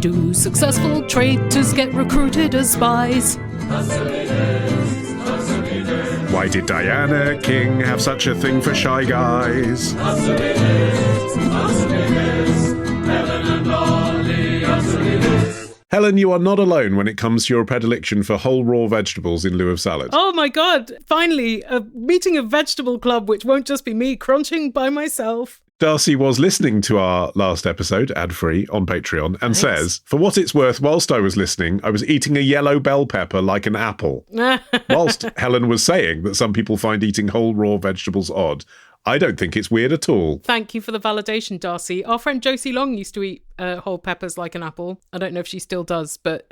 Do successful traitors get recruited as spies? Why did Diana King have such a thing for shy guys? Helen, you are not alone when it comes to your predilection for whole raw vegetables in lieu of salad. Oh my God, finally, a meeting of vegetable club, which won't just be me crunching by myself. Darcy was listening to our last episode, ad-free, on Patreon, and says, for what it's worth, whilst I was listening, I was eating a yellow bell pepper like an apple. Whilst Helen was saying that some people find eating whole raw vegetables odd, I don't think it's weird at all. Thank you for the validation, Darcy. Our friend Josie Long used to eat whole peppers like an apple. I don't know if she still does, but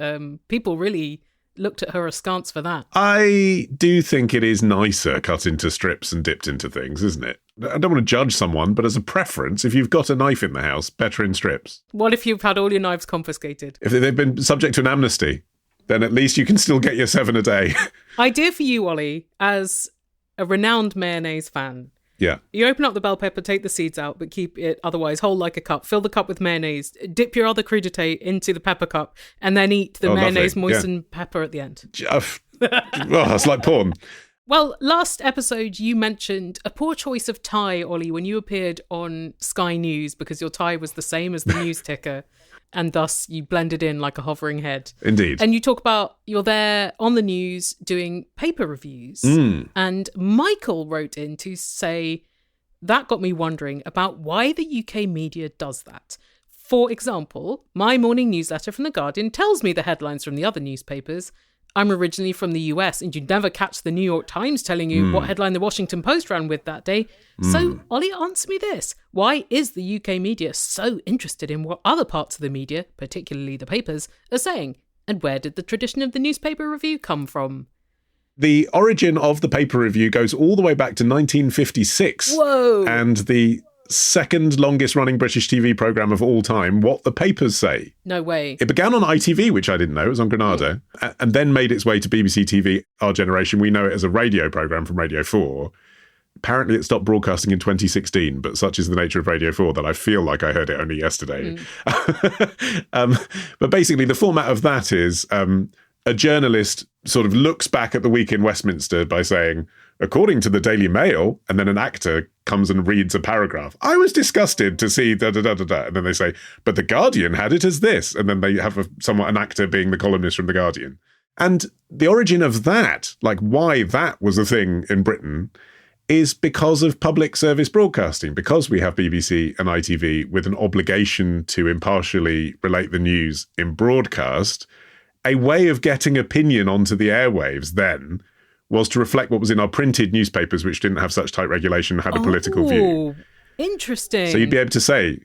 people really looked at her askance for that. I do think it is nicer cut into strips and dipped into things, isn't it? I don't want to judge someone, but as a preference, if you've got a knife in the house, better in strips. What if you've had all your knives confiscated? If they've been subject to an amnesty, then at least you can still get your 7 a day. Idea for you, Ollie, as a renowned mayonnaise fan. Yeah. You open up the bell pepper, take the seeds out, but keep it otherwise whole like a cup. Fill the cup with mayonnaise. Dip your other crudité into the pepper cup, and then eat the mayonnaise moistened pepper at the end. It's like porn. Well, last episode you mentioned a poor choice of tie, Ollie, when you appeared on Sky News because your tie was the same as the news ticker. And thus you blended in like a hovering head. Indeed. And you talk about you're there on the news doing paper reviews. And Michael wrote in to say, that got me wondering about why the UK media does that. For example, my morning newsletter from The Guardian tells me the headlines from the other newspapers. I'm originally from the US, and you'd never catch the New York Times telling you what headline the Washington Post ran with that day. So, Ollie, answer me this. Why is the UK media so interested in what other parts of the media, particularly the papers, are saying? And where did the tradition of the newspaper review come from? The origin of the paper review goes all the way back to 1956. Whoa! And the second longest running British TV programme of all time, What the Papers Say. No way. It began on ITV, which I didn't know, it was on Granada, and then made its way to BBC TV, our generation. We know it as a radio programme from Radio 4. Apparently it stopped broadcasting in 2016, but such is the nature of Radio 4 that I feel like I heard it only yesterday. But basically the format of that is a journalist sort of looks back at the week in Westminster by saying, according to the Daily Mail, and then an actor comes and reads a paragraph. I was disgusted to see da-da-da-da-da. And then they say, but The Guardian had it as this. And then they have an actor being the columnist from The Guardian. And the origin of that, like why that was a thing in Britain, is because of public service broadcasting, because we have BBC and ITV with an obligation to impartially relate the news in broadcast. A way of getting opinion onto the airwaves then was to reflect what was in our printed newspapers, which didn't have such tight regulation and had a political view. Interesting. So you'd be able to say,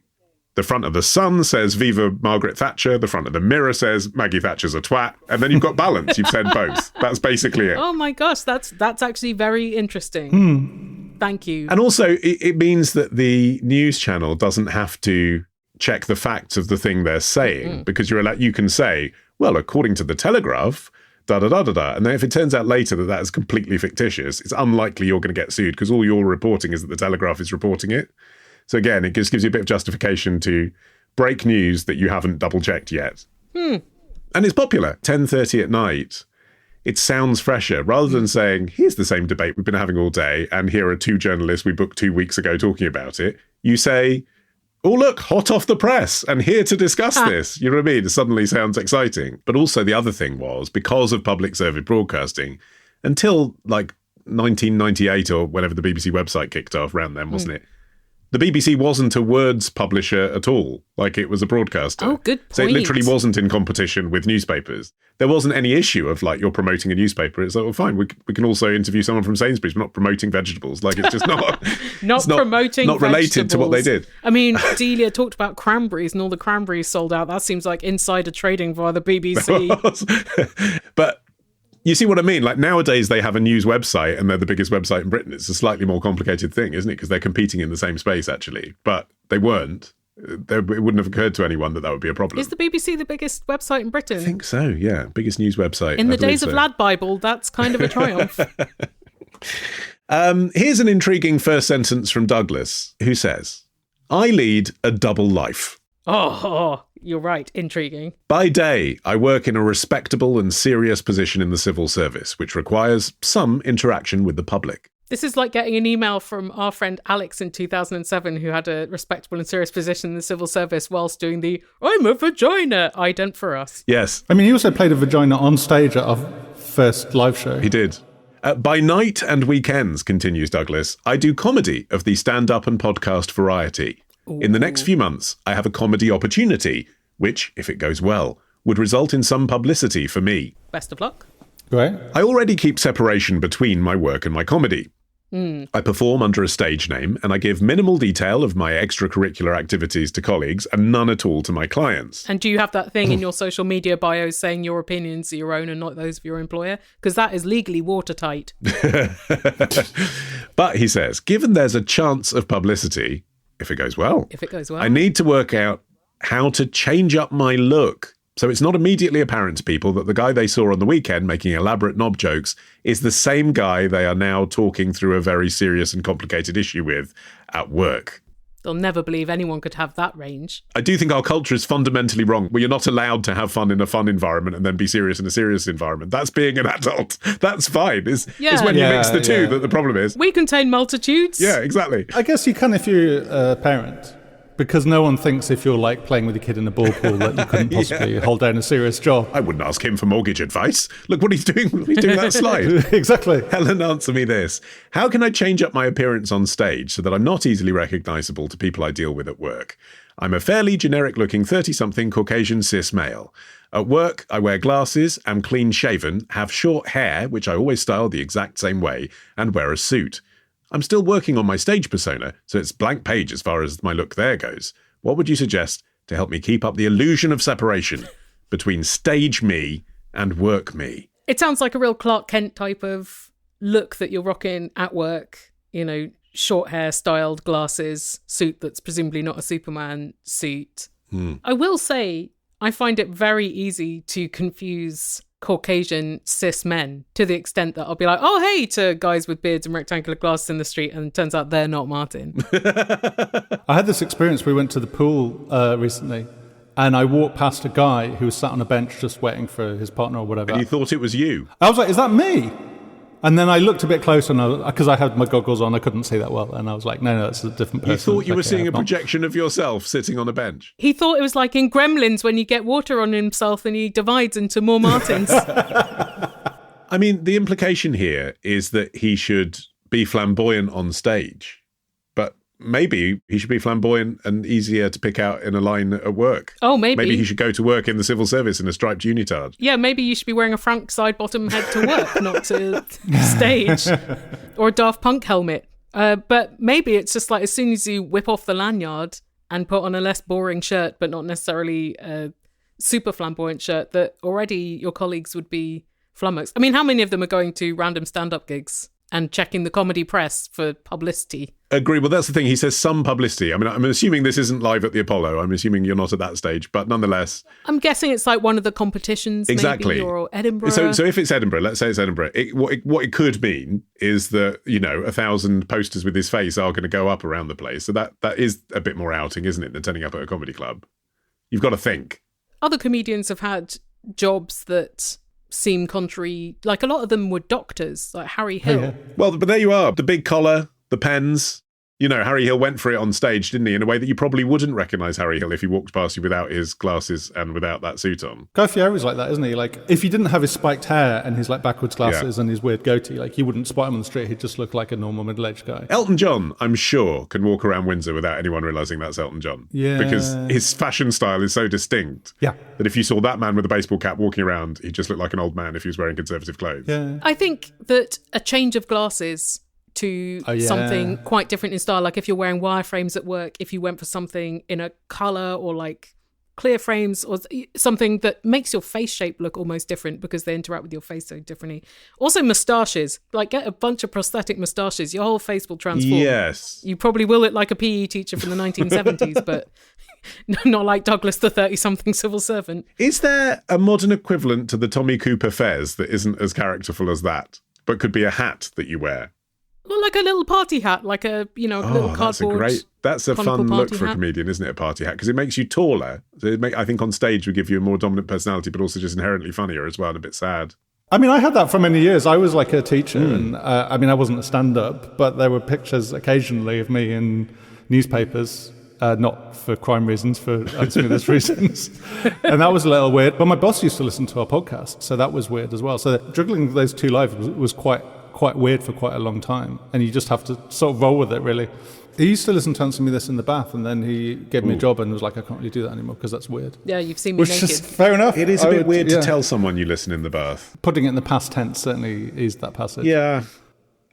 the front of the Sun says, Viva Margaret Thatcher. The front of the Mirror says, Maggie Thatcher's a twat. And then you've got balance. You've said both. That's basically it. Oh my gosh, that's actually very interesting. Thank you. And also, it means that the news channel doesn't have to check the facts of the thing they're saying, because you can say, well, according to the Telegraph, da-da-da-da-da. And then if it turns out later that is completely fictitious, it's unlikely you're going to get sued because all you're reporting is that the Telegraph is reporting it. So again, it just gives you a bit of justification to break news that you haven't double-checked yet. And it's popular. 10:30 at night. It sounds fresher. Rather than saying, here's the same debate we've been having all day, and here are 2 journalists we booked 2 weeks ago talking about it, you say, oh, look, hot off the press and here to discuss this. You know what I mean? It suddenly sounds exciting. But also the other thing was, because of public service broadcasting, until like 1998 or whenever the BBC website kicked off around then, wasn't it? The BBC wasn't a words publisher at all. Like, it was a broadcaster. Oh, good point. So it literally wasn't in competition with newspapers. There wasn't any issue of, like, you're promoting a newspaper. It's like, well, fine, we can also interview someone from Sainsbury's. We're not promoting vegetables. Like, it's just not... promoting not related to what they did. I mean, Delia talked about cranberries and all the cranberries sold out. That seems like insider trading via the BBC. But... you see what I mean? Like, nowadays they have a news website and they're the biggest website in Britain. It's a slightly more complicated thing, isn't it? Because they're competing in the same space, actually. But they weren't. It wouldn't have occurred to anyone that would be a problem. Is the BBC the biggest website in Britain? I think so, yeah. Biggest news website. In the days of Lad Bible, that's kind of a triumph. Here's an intriguing first sentence from Douglas, who says, I lead a double life. Oh, you're right. Intriguing. By day, I work in a respectable and serious position in the civil service, which requires some interaction with the public. This is like getting an email from our friend Alex in 2007, who had a respectable and serious position in the civil service whilst doing the "I'm a vagina" ident for us. Yes. I mean, he also played a vagina on stage at our first live show. He did. By night and weekends, continues Douglas, I do comedy of the stand-up and podcast variety. Ooh. In the next few months, I have a comedy opportunity, which, if it goes well, would result in some publicity for me. Best of luck. Right. I already keep separation between my work and my comedy. I perform under a stage name, and I give minimal detail of my extracurricular activities to colleagues and none at all to my clients. And do you have that thing in your social media bios saying your opinions are your own and not those of your employer? Because that is legally watertight. But, he says, given there's a chance of publicity, if it goes well, I need to work out how to change up my look. So it's not immediately apparent to people that the guy they saw on the weekend making elaborate knob jokes is the same guy they are now talking through a very serious and complicated issue with at work. They'll never believe anyone could have that range. I do think our culture is fundamentally wrong, where you're not allowed to have fun in a fun environment and then be serious in a serious environment. That's being an adult. That's fine. It's when you mix the two that the problem is. We contain multitudes. Yeah, exactly. I guess you can if you're a parent. Because no one thinks if you're like playing with a kid in a ball pool that you couldn't possibly hold down a serious job. I wouldn't ask him for mortgage advice. Look what he's doing. He's doing that slide. Exactly. Helen, answer me this. How can I change up my appearance on stage so that I'm not easily recognisable to people I deal with at work? I'm a fairly generic-looking 30-something Caucasian cis male. At work, I wear glasses, am clean-shaven, have short hair, which I always style the exact same way, and wear a suit. I'm still working on my stage persona, so it's blank page as far as my look there goes. What would you suggest to help me keep up the illusion of separation between stage me and work me? It sounds like a real Clark Kent type of look that you're rocking at work. You know, short hair, styled glasses, suit that's presumably not a Superman suit. I will say, I find it very easy to confuse Caucasian cis men to the extent that I'll be like, oh, hey, to guys with beards and rectangular glasses in the street, and it turns out they're not Martin. I had this experience. We went to the pool recently, and I walked past a guy who was sat on a bench just waiting for his partner or whatever. And you thought it was you? I was like, is that me? And then I looked a bit closer, and because I had my goggles on, I couldn't see that well. And I was like, no, it's a different person. You thought you were seeing a projection of yourself sitting on a bench? He thought it was like in Gremlins when you get water on himself and he divides into more Martins. I mean, the implication here is that he should be flamboyant on stage. But maybe he should be flamboyant and easier to pick out in a line at work. Oh, maybe. Maybe he should go to work in the civil service in a striped unitard. Yeah, maybe you should be wearing a Frank side-bottom head to work, not to stage. Or a Daft Punk helmet. But maybe it's just like as soon as you whip off the lanyard and put on a less boring shirt, but not necessarily a super flamboyant shirt, that already your colleagues would be flummoxed. I mean, how many of them are going to random stand-up gigs and checking the comedy press for publicity? Agree. Well, that's the thing. He says some publicity. I mean, I'm assuming this isn't live at the Apollo. I'm assuming you're not at that stage, but nonetheless. I'm guessing it's like one of the competitions, exactly. Maybe, or Edinburgh. So if it's Edinburgh, let's say it's Edinburgh, what it could mean is that, 1,000 posters with his face are going to go up around the place. So that is a bit more outing, isn't it, than turning up at a comedy club? You've got to think. Other comedians have had jobs that seem contrary. Like a lot of them were doctors, like Harry Hill. Yeah. Well, but there you are. The big collar, the pens. Harry Hill went for it on stage, didn't he? In a way that you probably wouldn't recognise Harry Hill if he walked past you without his glasses and without that suit on. Guy Fieri's like that, isn't he? Like, if he didn't have his spiked hair and his backwards glasses and his weird goatee, like, you wouldn't spot him on the street. He'd just look like a normal middle-aged guy. Elton John, I'm sure, can walk around Windsor without anyone realising that's Elton John. Yeah. Because his fashion style is so distinct. Yeah. That if you saw that man with a baseball cap walking around, he'd just look like an old man if he was wearing conservative clothes. Yeah. I think that a change of glasses to something quite different in style, like if you're wearing wireframes at work, if you went for something in a colour or like clear frames or something that makes your face shape look almost different because they interact with your face so differently. Also moustaches, like get a bunch of prosthetic moustaches, your whole face will transform. Yes. You probably will look like a PE teacher from the 1970s, but not like Douglas, the 30-something civil servant. Is there a modern equivalent to the Tommy Cooper fez that isn't as characterful as that, but could be a hat that you wear? Well, like a little party hat, like a, little cardboard. That's a fun look for a hat. comedian, isn't it? A party hat, because it makes you taller. So I think on stage would give you a more dominant personality, but also just inherently funnier as well, and a bit sad. I mean, I had that for many years. I was like a teacher, and I wasn't a stand-up, but there were pictures occasionally of me in newspapers, not for crime reasons, for unscrupulous reasons. And that was a little weird. But my boss used to listen to our podcast, so that was weird as well. So juggling those two lives was quite weird for quite a long time, and you just have to sort of roll with it, really. He used to listen to Answer Me This in the bath, and then he gave me a job and was like, I can't really do that anymore because that's weird. Yeah, you've seen me naked. Which is fair enough. It is a bit weird to tell someone you listen in the bath. Putting it in the past tense certainly eased that passage. Yeah.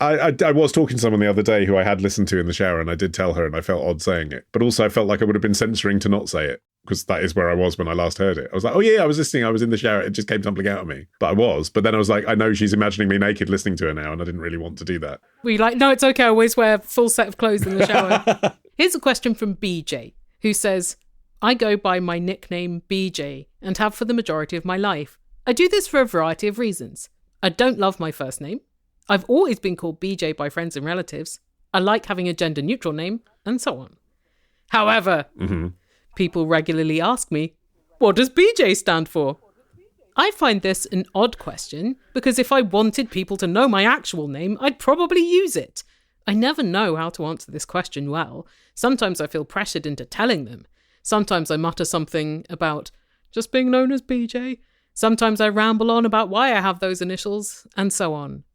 I was talking to someone the other day who I had listened to in the shower, and I did tell her, and I felt odd saying it. But also I felt like I would have been censoring to not say it, because that is where I was when I last heard it. I was like, oh yeah, I was listening, I was in the shower, it just came tumbling out of me. But I was. But then I was like, I know she's imagining me naked listening to her now, and I didn't really want to do that. Were you like, no, it's okay, I always wear a full set of clothes in the shower? Here's a question from BJ, who says, I go by my nickname BJ, and have for the majority of my life. I do this for a variety of reasons. I don't love my first name. I've always been called BJ by friends and relatives. I like having a gender-neutral name, and so on. However, people regularly ask me, what does BJ stand for? I find this an odd question, because if I wanted people to know my actual name, I'd probably use it. I never know how to answer this question well. Sometimes I feel pressured into telling them. Sometimes I mutter something about just being known as BJ. Sometimes I ramble on about why I have those initials, and so on.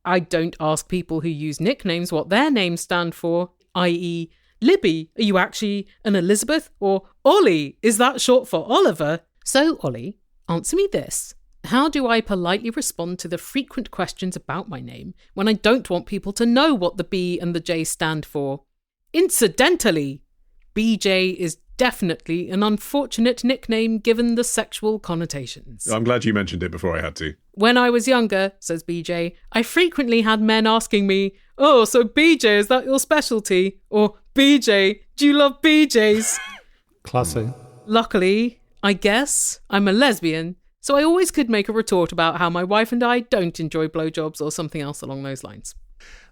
I don't ask people who use nicknames what their names stand for, i.e., Libby, are you actually an Elizabeth? Or Ollie, is that short for Oliver? So, Ollie, answer me this. How do I politely respond to the frequent questions about my name when I don't want people to know what the B and the J stand for? Incidentally, BJ is definitely an unfortunate nickname given the sexual connotations. I'm glad you mentioned it before I had to. When I was younger, says BJ, I frequently had men asking me, oh, so BJ, is that your specialty? Or BJ, do you love BJs? Classy. Luckily, I guess, I'm a lesbian, so I always could make a retort about how my wife and I don't enjoy blowjobs or something else along those lines.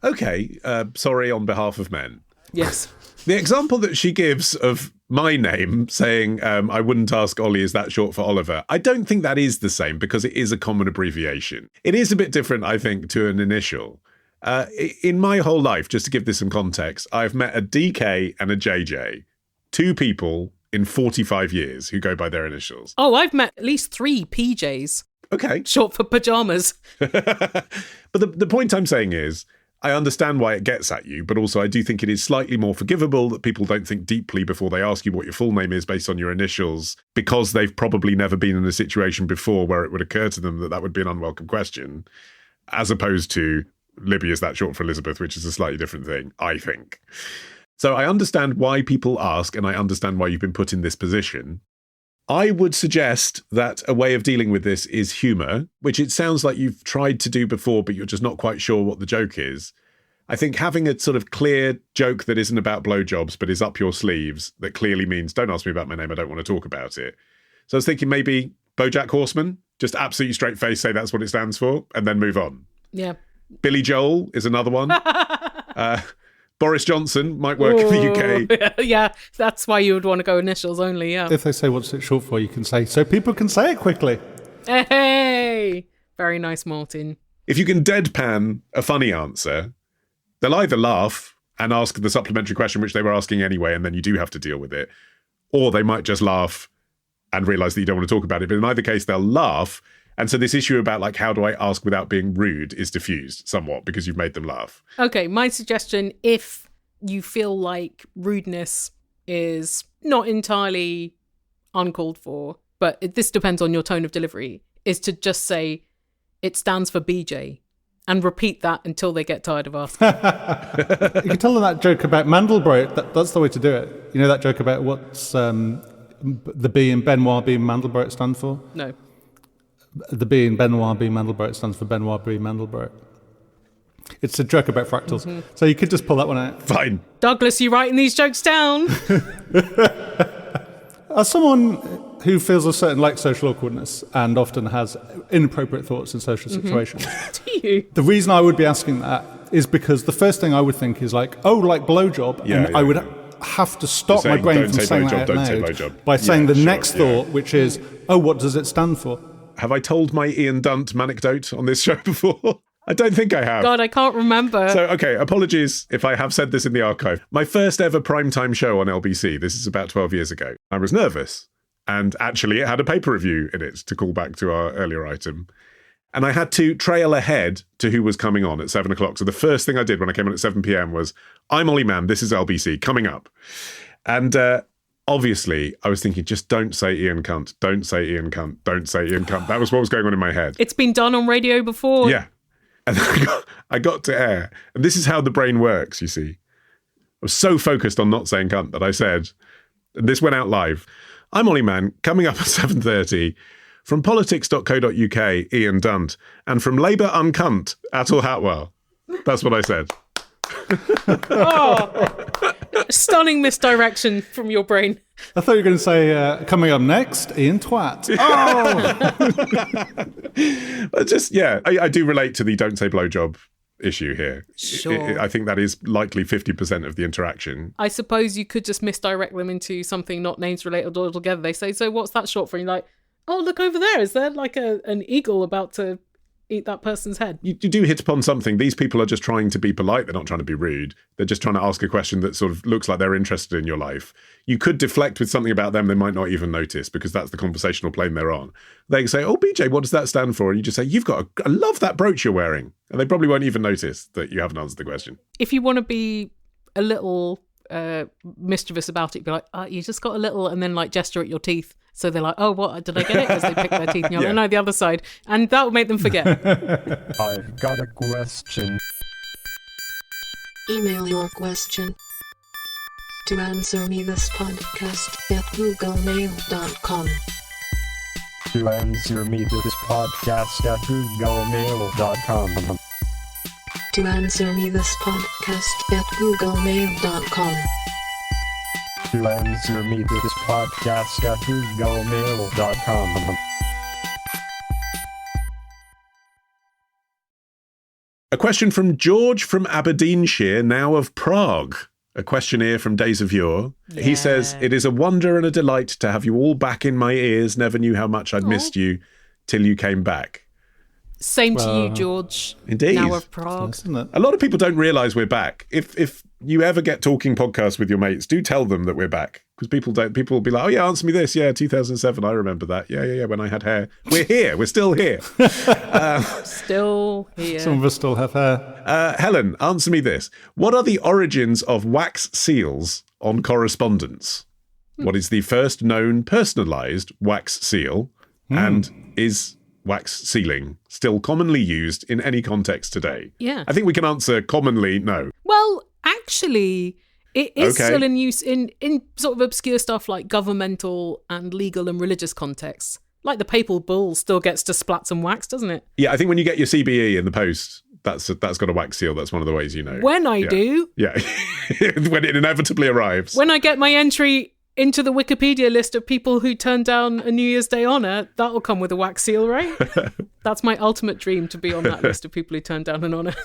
Okay, sorry on behalf of men. Yes. The example that she gives of my name, saying I wouldn't ask Ollie, is that short for Oliver? I don't think that is the same, because it is a common abbreviation. It is a bit different, I think, to an initial. In my whole life, just to give this some context, I've met a DK and a JJ, two people in 45 years who go by their initials. Oh, I've met at least 3 PJs. Okay. Short for pyjamas. But the point I'm saying is, I understand why it gets at you, but also I do think it is slightly more forgivable that people don't think deeply before they ask you what your full name is based on your initials, because they've probably never been in a situation before where it would occur to them that that would be an unwelcome question, as opposed to Libby, is that short for Elizabeth, which is a slightly different thing, I think. So I understand why people ask, and I understand why you've been put in this position. I would suggest that a way of dealing with this is humour, which it sounds like you've tried to do before, but you're just not quite sure what the joke is. I think having a sort of clear joke that isn't about blowjobs, but is up your sleeves, that clearly means, don't ask me about my name, I don't want to talk about it. So I was thinking maybe BoJack Horseman, just absolutely straight face, say that's what it stands for, and then move on. Yeah. Billy Joel is another one. Boris Johnson might work in the UK. Yeah, that's why you would want to go initials only, yeah. If they say what's it short for, you can say, so people can say it quickly. Hey! Very nice, Martin. If you can deadpan a funny answer, they'll either laugh and ask the supplementary question, which they were asking anyway, and then you do have to deal with it, or they might just laugh and realise that you don't want to talk about it. But in either case, they'll laugh. And so this issue about, like, how do I ask without being rude is diffused somewhat because you've made them laugh. Okay, my suggestion, if you feel like rudeness is not entirely uncalled for, but this depends on your tone of delivery, is to just say, it stands for BJ, and repeat that until they get tired of asking. You can tell them that joke about Mandelbrot. That's the way to do it. You know that joke about what's the B in Benoit B. Mandelbrot stand for? No. The B in Benoit B. Mandelbrot stands for Benoit B. Mandelbrot. It's a joke about fractals. Mm-hmm. So you could just pull that one out. Fine. Douglas, you writing these jokes down? As someone who feels a certain like social awkwardness and often has inappropriate thoughts in social situations, Do you? the reason I would be asking that is because the first thing I would think is like, oh, like blowjob. I would have to stop my brain from saying that out loud by saying the next thought, which is, oh, what does it stand for? Have I told my Ian Dunt anecdote on this show before? I don't think I have. God, I can't remember. So, okay, apologies if I have said this in the archive. My first ever primetime show on LBC, this is about 12 years ago. I was nervous. And actually, it had a paper review in it, to call back to our earlier item. And I had to trail ahead to who was coming on at 7 o'clock. So the first thing I did when I came in at 7 p.m. was, I'm Ollie Mann, this is LBC, coming up. And obviously, I was thinking, just don't say Ian Cunt, don't say Ian Cunt, don't say Ian Cunt. That was what was going on in my head. It's been done on radio before. Yeah. And I got to air. And this is how the brain works, you see. I was so focused on not saying cunt that I said, and this went out live, I'm Ollie Mann, coming up at 7:30, from politics.co.uk, Ian Dunt, and from Labour Uncunt, Atul Hatwell. That's what I said. Stunning misdirection from your brain. I thought you were going to say, coming up next, Ian Twat. But just, I do relate to the don't say blowjob issue here. Sure. I think that is likely 50% of the interaction. I suppose you could just misdirect them into something not names related altogether. They say, so what's that short for? And you're like, oh, look over there. Is there like an eagle about to eat that person's head? You do hit upon something. These people are just trying to be polite. They're not trying to be rude. They're just trying to ask a question that sort of looks like they're interested in your life. You could deflect with something about them they might not even notice because that's the conversational plane they're on. They can say, oh, BJ, what does that stand for? And you just say, I love that brooch you're wearing. And they probably won't even notice that you haven't answered the question. If you want to be a little mischievous about it, be like, you just got a little, and then like gesture at your teeth. So they're like, oh, what? Did I get it? Because they pick their teeth and you're like, no, the other side. And that will make them forget. I've got a question. Email your question to answermethispodcast@googlemail.com. To answer me this podcast at googlemail.com. To answer me this podcast @googlemail.com. To answer me this podcast at googlemail.com. A question from George from Aberdeenshire, now of Prague. A questionnaire from Days of Yore. Yeah. He says, it is a wonder and a delight to have you all back in my ears. Never knew how much I'd missed you till you came back. Same to you, George. Indeed. Now of Prague. A lot of people don't realise we're back. If you ever get talking podcasts with your mates, do tell them that we're back. Because people will be like, oh yeah, answer me this. Yeah, 2007, I remember that. Yeah, when I had hair. We're here. We're still here. Still here. Some of us still have hair. Helen, answer me this. What are the origins of wax seals on correspondence? What is the first known personalised wax seal? And is wax sealing still commonly used in any context today? Yeah. I think we can answer commonly, no. Well, actually, it is still in use in sort of obscure stuff like governmental and legal and religious contexts. Like the papal bull still gets to splat some wax, doesn't it? Yeah, I think when you get your CBE in the post, that's got a wax seal. That's one of the ways you know. When I do. Yeah. When it inevitably arrives. When I get my entry into the Wikipedia list of people who turned down a New Year's Day honour, that'll come with a wax seal, right? That's my ultimate dream, to be on that list of people who turned down an honour.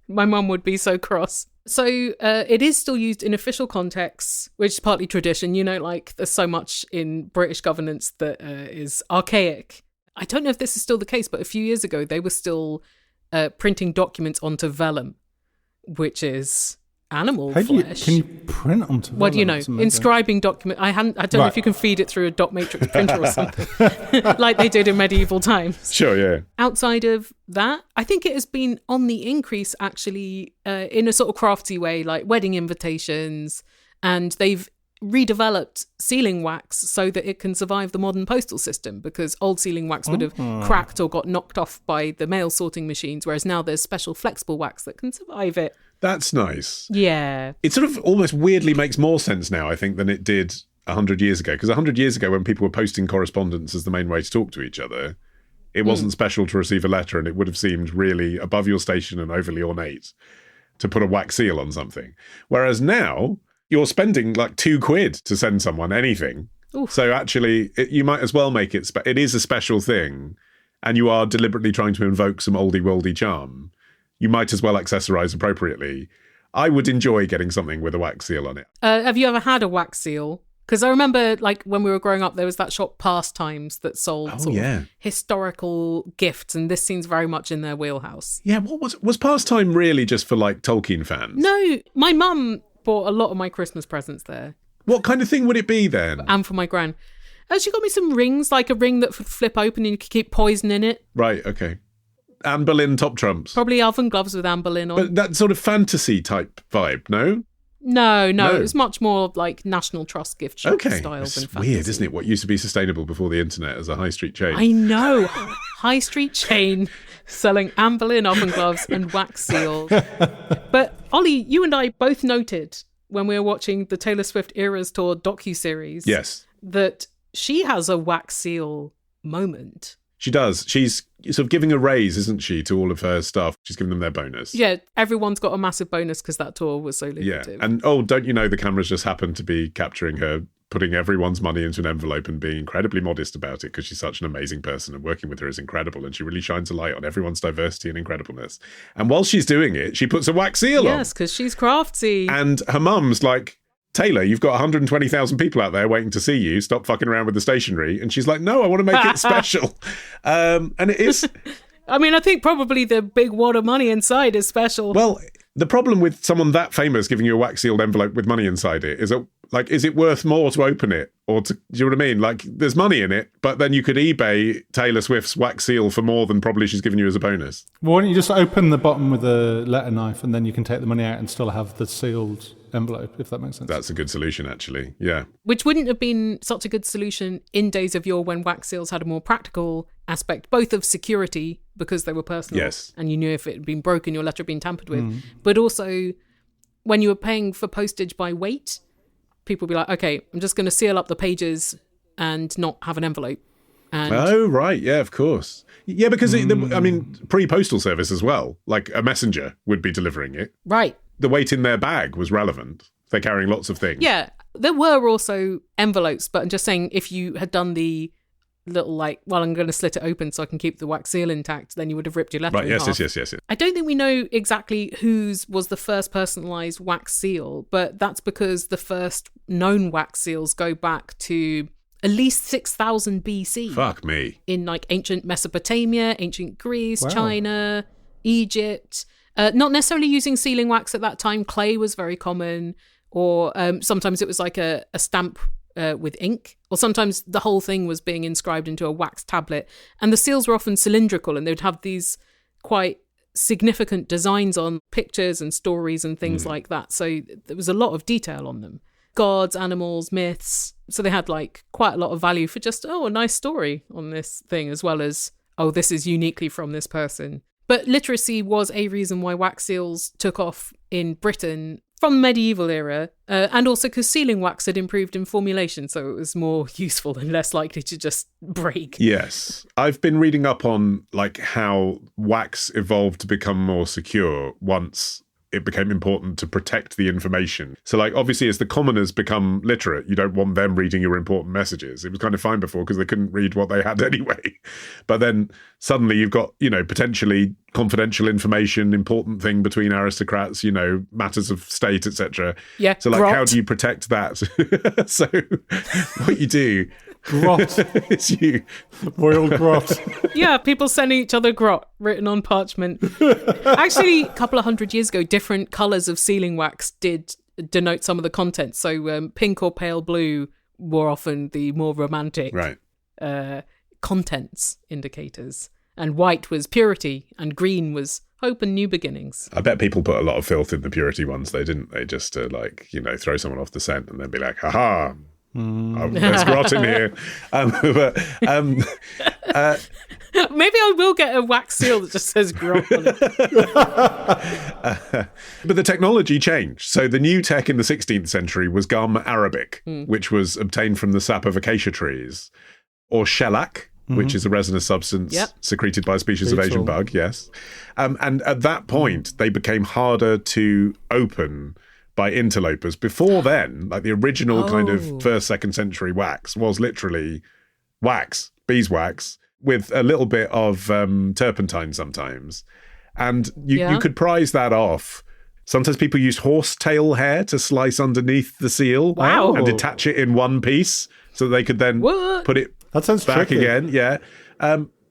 My mum would be so cross. So it is still used in official contexts, which is partly tradition. You know, like there's so much in British governance that is archaic. I don't know if this is still the case, but a few years ago, they were still printing documents onto vellum, which is animal flesh. Can you print onto vellum? Well, you know, inscribing document. I don't know if you can feed it through a dot matrix printer or something, like they did in medieval times. Sure, yeah. Outside of that, I think it has been on the increase, actually, in a sort of crafty way, like wedding invitations, and they've redeveloped sealing wax so that it can survive the modern postal system, because old sealing wax would have cracked or got knocked off by the mail sorting machines, whereas now there's special flexible wax that can survive it. That's nice. Yeah. It sort of almost weirdly makes more sense now, I think, than it did 100 years ago. Because 100 years ago, when people were posting correspondence as the main way to talk to each other, it wasn't special to receive a letter, and it would have seemed really above your station and overly ornate to put a wax seal on something. Whereas now, you're spending like £2 to send someone anything. Oof. So actually, you might as well make it, it is a special thing, and you are deliberately trying to invoke some oldie-worldy charm. you might as well accessorize appropriately. I would enjoy getting something with a wax seal on it. Have you ever had a wax seal? Because I remember, like, when we were growing up, there was that shop Pastimes that sold sort of historical gifts, and this seems very much in their wheelhouse. Yeah, what was Pastime really just for, like, Tolkien fans? No, my mum bought a lot of my Christmas presents there. What kind of thing would it be then? And for my gran. She got me some rings, like a ring that would flip open and you could keep poison in it. Right, okay. Anne Boleyn top trumps. Probably elven gloves with Anne Boleyn on. But that sort of fantasy type vibe, no? No. It was much more like National Trust gift shop style than It's fantasy. weird, isn't it? What used to be sustainable before the internet as a high street chain. I know. High street chain selling Anne Boleyn oven gloves and wax seals. But Ollie, you and I both noted when we were watching the Taylor Swift Eras Tour docuseries that she has a wax seal moment. She does. She's sort of giving a raise, isn't she, to all of her staff? She's giving them their bonus. Yeah, everyone's got a massive bonus because that tour was so lucrative. Yeah, and don't you know the cameras just happened to be capturing her, putting everyone's money into an envelope and being incredibly modest about it because she's such an amazing person and working with her is incredible and she really shines a light on everyone's diversity and incredibleness. And while she's doing it, she puts a wax seal on. Yes, because she's crafty. And her mum's like, Taylor, you've got 120,000 people out there waiting to see you. Stop fucking around with the stationery. And she's like, no, I want to make it special. And it is... I mean, I think probably the big wad of money inside is special. Well, the problem with someone that famous giving you a wax-sealed envelope with money inside it is that, like, is it worth more to open it? Or do you know what I mean? Like, there's money in it, but then you could eBay Taylor Swift's wax seal for more than probably she's given you as a bonus. Well, why don't you just open the bottom with a letter knife and then you can take the money out and still have the sealed envelope, if that makes sense. That's a good solution, actually. Yeah. Which wouldn't have been such a good solution in days of yore when wax seals had a more practical aspect, both of security, because they were personal, yes, and you knew if it had been broken, your letter had been tampered with, but also when you were paying for postage by weight, people would be like, okay, I'm just going to seal up the pages and not have an envelope. And oh, right. Yeah, of course. Yeah, because, pre-postal service as well, like a messenger would be delivering it. Right. The weight in their bag was relevant. They're carrying lots of things. Yeah. There were also envelopes, but I'm just saying if you had done the little I'm going to slit it open so I can keep the wax seal intact, then you would have ripped your letter in half. Yes. I don't think we know exactly whose was the first personalised wax seal, but that's because the first known wax seals go back to at least 6,000 BC. Fuck me. In ancient Mesopotamia, ancient Greece, China, Egypt. Not necessarily using sealing wax at that time. Clay was very common, or sometimes it was like a stamp with ink, or sometimes the whole thing was being inscribed into a wax tablet. And the seals were often cylindrical, and they would have these quite significant designs on pictures and stories and things like that. So there was a lot of detail on them. Gods, animals, myths. So they had quite a lot of value for just, a nice story on this thing, as well as, this is uniquely from this person. But literacy was a reason why wax seals took off in Britain from the medieval era, and also because sealing wax had improved in formulation, so it was more useful and less likely to just break. Yes. I've been reading up on how wax evolved to become more secure once it became important to protect the information. So obviously as the commoners become literate, you don't want them reading your important messages. It was kind of fine before because they couldn't read what they had anyway. But then suddenly you've got, potentially confidential information, important thing between aristocrats, matters of state, etc. Yeah. So grot. How do you protect that? So what you do grot. is you royal grot. Yeah, people sending each other grot written on parchment. Actually, a couple of 100 years ago, different colours of sealing wax did denote some of the content. So pink or pale blue were often the more romantic contents indicators. And white was purity, and green was hope and new beginnings. I bet people put a lot of filth in the purity ones, though, didn't they? Just to throw someone off the scent and then be like, haha, there's grot in here. Maybe I will get a wax seal that just says grot on it. But the technology changed. So the new tech in the 16th century was gum arabic, which was obtained from the sap of acacia trees, or shellac, which is a resinous substance secreted by a species of Asian bug, yes. And at that point, they became harder to open by interlopers. Before then, the original kind of 1st, 2nd century wax was literally wax, beeswax, with a little bit of turpentine sometimes. And you could prize that off. Sometimes people use horsetail hair to slice underneath the seal and detach it in one piece so they could then put it That sounds back tricky. again. Yeah.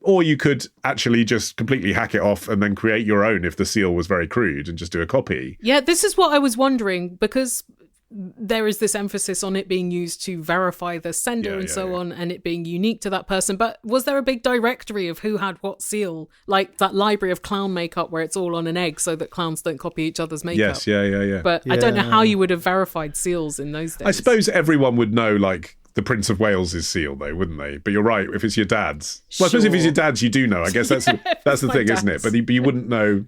Or you could actually just completely hack it off and then create your own if the seal was very crude and just do a copy. Yeah, this is what I was wondering, because there is this emphasis on it being used to verify the sender and so on, and it being unique to that person. But was there a big directory of who had what seal? Like that library of clown makeup where it's all on an egg so that clowns don't copy each other's makeup? Yes, yeah. But I don't know how you would have verified seals in those days. I suppose everyone would know, like, the Prince of Wales' seal, though, wouldn't they? But you're right, if it's your dad's. Well, I suppose if it's your dad's, you do know. I guess that's the thing, isn't it? But you wouldn't know,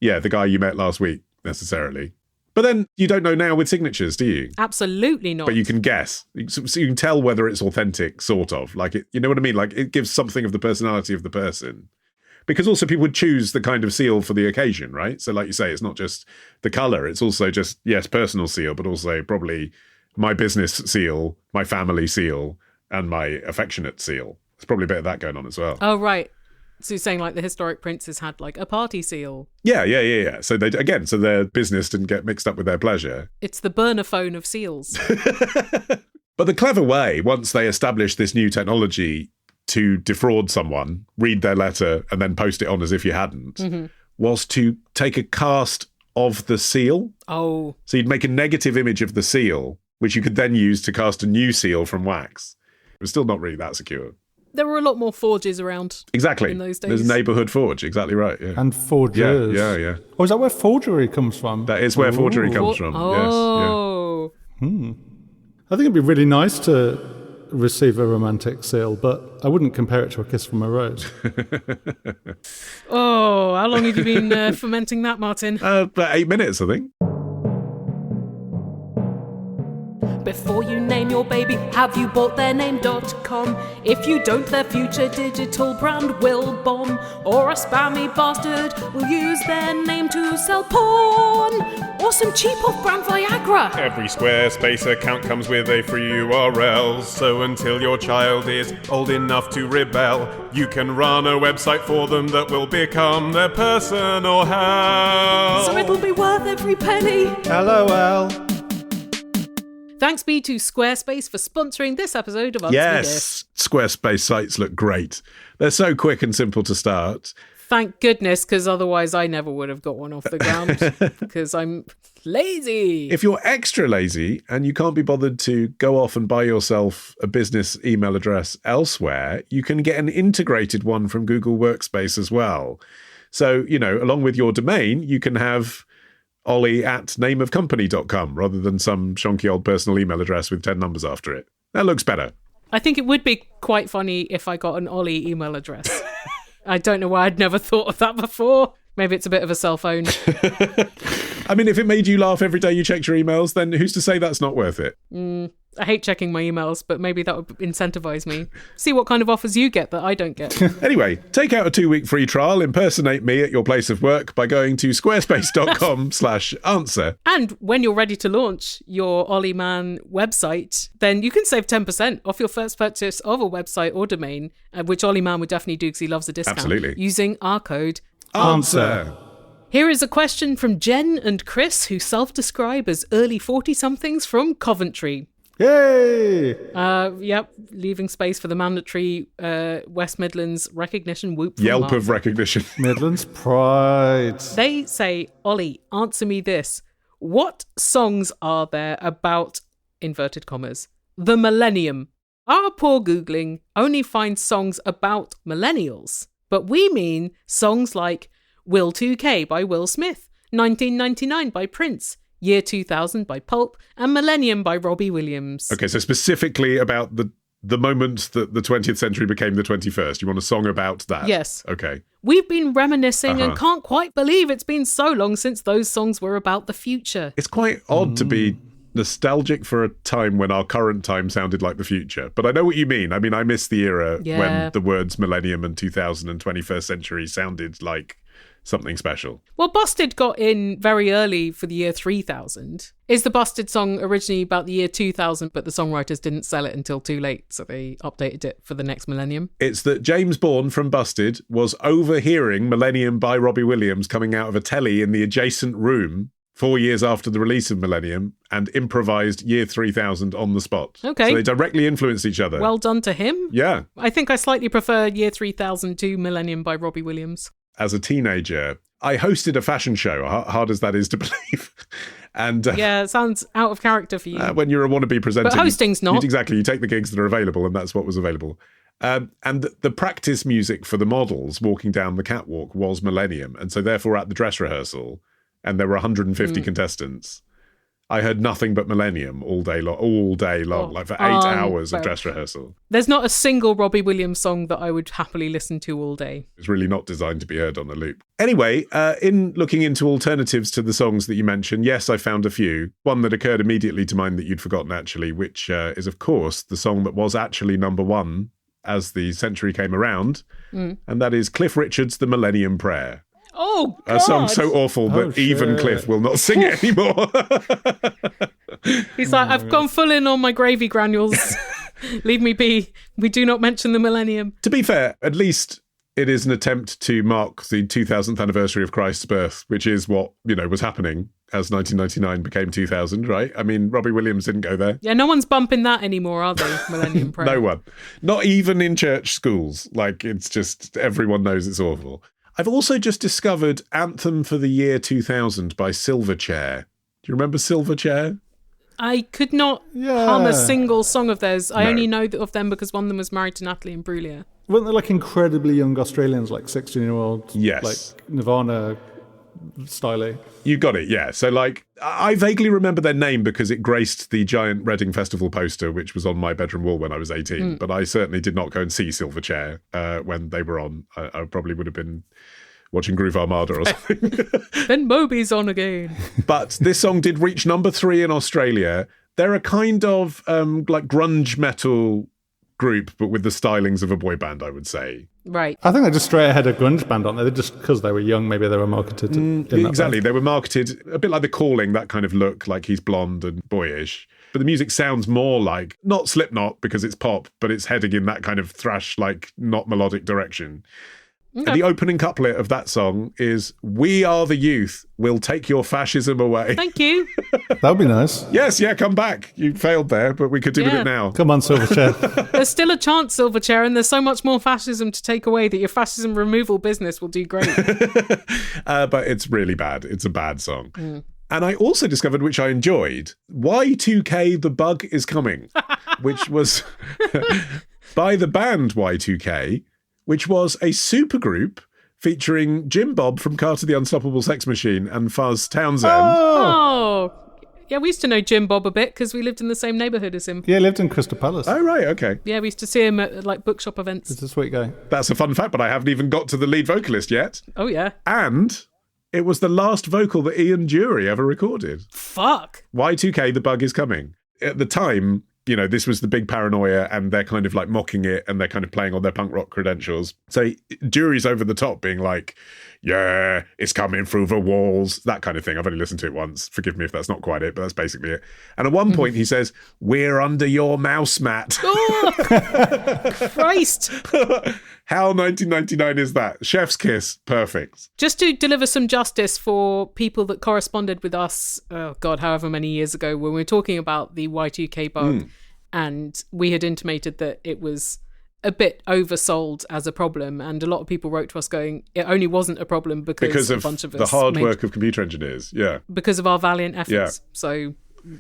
the guy you met last week, necessarily. But then you don't know now with signatures, do you? Absolutely not. But you can guess. So you can tell whether it's authentic, sort of. Like, you know what I mean? Like, it gives something of the personality of the person. Because also people would choose the kind of seal for the occasion, right? So like you say, it's not just the colour. It's also just, yes, personal seal, but also probably my business seal, my family seal, and my affectionate seal. There's probably a bit of that going on as well. Oh, right. So you're saying like the historic princes had like a party seal. Yeah. So so their business didn't get mixed up with their pleasure. It's the burner phone of seals. But the clever way, once they established this new technology to defraud someone, read their letter, and then post it on as if you hadn't, was to take a cast of the seal. Oh. So you'd make a negative image of the seal, which you could then use to cast a new seal from wax. It was still not really that secure. There were a lot more forges around. Exactly. In those days. There's a neighbourhood forge. Exactly right. Yeah. And forgers. Yeah. Oh, is that where forgery comes from? That is where forgery comes from. Oh. Yes. Yeah. I think it'd be really nice to receive a romantic seal, but I wouldn't compare it to a kiss from a rose. Oh, how long have you been fermenting that, Martin? About 8 minutes, I think. Before you name your baby, have you bought their name.com? If you don't, their future digital brand will bomb. Or a spammy bastard will use their name to sell porn. Or some cheap off-brand Viagra. Every Squarespace account comes with a free URL, so until your child is old enough to rebel, you can run a website for them that will become their personal hell. So it'll be worth every penny. LOL. Thanks be to Squarespace for sponsoring this episode of Answer Me Yes, Squarespace sites look great. They're so quick and simple to start. Thank goodness, because otherwise I never would have got one off the ground, because I'm lazy. If you're extra lazy and you can't be bothered to go off and buy yourself a business email address elsewhere, you can get an integrated one from Google Workspace as well. So, along with your domain, you can have ollie@nameofcompany.com rather than some shonky old personal email address with 10 numbers after it. That looks better. I think it would be quite funny if I got an Ollie email address. I don't know why I'd never thought of that before. Maybe it's a bit of a cell phone. I mean, if it made you laugh every day you checked your emails, then who's to say that's not worth it? I hate checking my emails, but maybe that would incentivize me. See what kind of offers you get that I don't get. Anyway, take out a 2-week free trial, impersonate me at your place of work by going to squarespace.com/answer. And when you're ready to launch your Ollie Man website, then you can save 10% off your first purchase of a website or domain, which Ollie Man would definitely do because he loves a discount. Absolutely. Using our code Answer. Here is a question from Jen and Chris, who self-describe as early 40-somethings from Coventry. Yay! Yep, leaving space for the mandatory West Midlands recognition whoop. From Yelp Mark. of recognition. Midlands pride. They say, Ollie, answer me this. What songs are there about, inverted commas, the millennium? Our poor Googling only finds songs about millennials, but we mean songs like Y2K by Will Smith, 1999 by Prince, Year 2000 by Pulp, and Millennium by Robbie Williams. Okay, so specifically about the moment that the 20th century became the 21st. You want a song about that? Yes. Okay. We've been reminiscing and can't quite believe it's been so long since those songs were about the future. It's quite odd to be nostalgic for a time when our current time sounded like the future. But I know what you mean. I mean, I miss the era when the words millennium and 2000 and 21st century sounded like something special. Well, Busted got in very early for the year 3000. Is the Busted song originally about the year 2000, but the songwriters didn't sell it until too late, so they updated it for the next millennium? It's that James Bourne from Busted was overhearing Millennium by Robbie Williams coming out of a telly in the adjacent room 4 years after the release of Millennium and improvised year 3000 on the spot. Okay. So they directly influenced each other. Well done to him. Yeah. I think I slightly prefer year 3000 to Millennium by Robbie Williams. As a teenager, I hosted a fashion show, hard as that is to believe. And yeah, it sounds out of character for you. when you're a wannabe presenter. But hosting's not. Exactly. You take the gigs that are available, and that's what was available. And the practice music for the models walking down the catwalk was Millennium. And so therefore at the dress rehearsal, and there were 150 contestants, I heard nothing but Millennium all day long, like for 8 hours of dress rehearsal. There's not a single Robbie Williams song that I would happily listen to all day. It's really not designed to be heard on a loop. Anyway, in looking into alternatives to the songs that you mentioned, yes, I found a few. One that occurred immediately to mind that you'd forgotten, actually, which is, of course, the song that was actually number one as the century came around, and that is Cliff Richard's The Millennium Prayer. Oh, God. A song so awful that even Cliff will not sing it anymore. He's like, I've gone full in on my gravy granules. Leave me be. We do not mention the millennium. To be fair, at least it is an attempt to mark the 2000th anniversary of Christ's birth, which is what, was happening as 1999 became 2000, right? I mean, Robbie Williams didn't go there. Yeah, no one's bumping that anymore, are they? Millennium Prayer. No one. Not even in church schools. Like, it's just, everyone knows it's awful. I've also just discovered Anthem for the Year 2000 by Silverchair. Do you remember Silverchair? I could not hum a single song of theirs. I only know of them because one of them was married to Natalie Imbruglia. Weren't they like incredibly young Australians, like 16-year-old? Yes. Like Nirvana styly. You got it, yeah. So, like, I vaguely remember their name because it graced the giant Reading Festival poster, which was on my bedroom wall when I was 18. But I certainly did not go and see Silverchair when they were on. I probably would have been watching Groove Armada or something. Then Moby's on again. But this song did reach number 3 in Australia. They're a kind of like grunge metal group, but with the stylings of a boy band, I would say. Right. I think they're just straight ahead of grunge band, aren't they? They're just because they were young, maybe they were marketed in that Exactly. way. They were marketed a bit like The Calling, that kind of look, like he's blonde and boyish. But the music sounds more like, not Slipknot because it's pop, but it's heading in that kind of thrash, like not melodic direction. Okay. And the opening couplet of that song is, "We are the youth, we'll take your fascism away." Thank you. That would be nice. Yes, yeah, come back. You failed there, but we could do with Yeah. it now. Come on, Silverchair. There's still a chance, Silverchair, and there's so much more fascism to take away that your fascism removal business will do great. But it's really bad. It's a bad song. And I also discovered, which I enjoyed, Y2K The Bug Is Coming, which was by the band Y2K, which was a supergroup featuring Jim Bob from Carter the Unstoppable Sex Machine and Fuzz Townsend. Oh. Yeah, we used to know Jim Bob a bit because we lived in the same neighbourhood as him. Yeah, he lived in Crystal Palace. Oh, right, okay. Yeah, we used to see him at like bookshop events. He's a sweet guy. That's a fun fact, but I haven't even got to the lead vocalist yet. Oh, yeah. And it was the last vocal that Ian Dury ever recorded. Fuck. Y2K The Bug Is Coming. At the time, this was the big paranoia, and they're kind of like mocking it, and they're kind of playing on their punk rock credentials. So Jury's over the top being like, yeah, it's coming through the walls, that kind of thing. I've only listened to it once. Forgive me if that's not quite it, but that's basically it. And at one point he says, "We're under your mouse mat." Oh, Christ. How 1999 is that? Chef's kiss. Perfect. Just to deliver some justice for people that corresponded with us, oh God, however many years ago, when we were talking about the Y2K bug, and we had intimated that it was a bit oversold as a problem, and a lot of people wrote to us going, it only wasn't a problem because of a bunch of us the hard work of computer engineers. Yeah. because of our valiant efforts. Yeah. So,